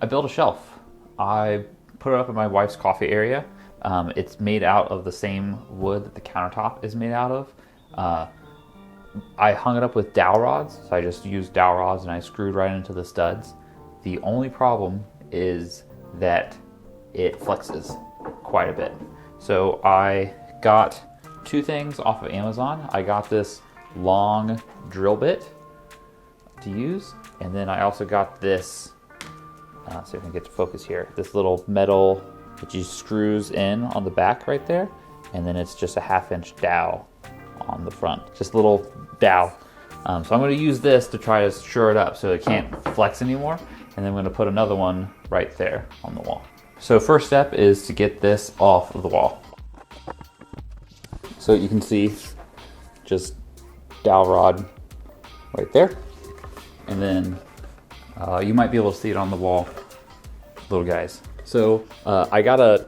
I built a shelf. I put it up in my wife's coffee area. It's made out of the same wood that the countertop is made out of. I hung it up with dowel rods, so I just used dowel rods and I screwed right into the studs. The only problem is that it flexes quite a bit. So I got two things off of Amazon. I got this long drill bit to use, and then I also got this, see if I can get to focus here, this little metal that you screws in on the back right there, and then it's just a 1/2-inch dowel on the front, just a little dowel. So I'm going to use this to try to shore it up so it can't flex anymore, and then I'm going to put another one right there on the wall. So first step is to get this off of the wall. So you can see just dowel rod right there, and then you might be able to see it on the wall, little guys. So I gotta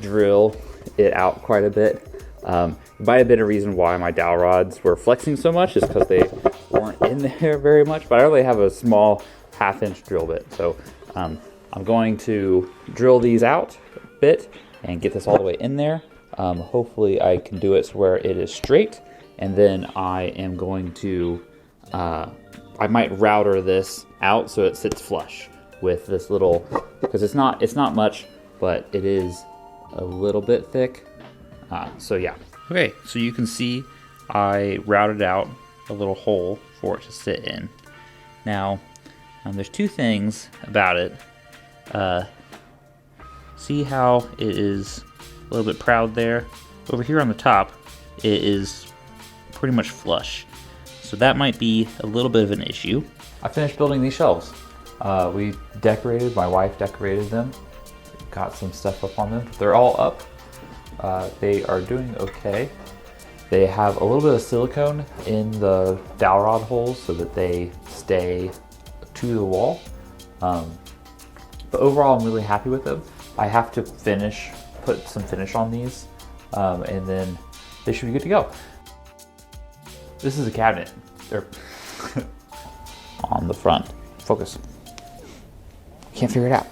drill it out quite a bit. It might have been a reason why my dowel rods were flexing so much, is because they weren't in there very much, but I only have a small 1/2-inch drill bit. So I'm going to drill these out a bit and get this all the way in there. Hopefully I can do it so where it is straight, and then I am going to, I might router this out so it sits flush with this little, because it's not much, but it is a little bit thick. So yeah. Okay, so you can see I routed out a little hole for it to sit in. Now, there's two things about it. See how it is a little bit proud there? Over here on the top, it is pretty much flush. So that might be a little bit of an issue. I finished building these shelves. We decorated, my wife decorated them. Got some stuff up on them. They're all up. They are doing okay. They have a little bit of silicone in the dowel rod holes so that they stay to the wall. But overall, I'm really happy with them. I have to put some finish on these, and then they should be good to go. This is a cabinet. They're on the front. Focus. Can't figure it out.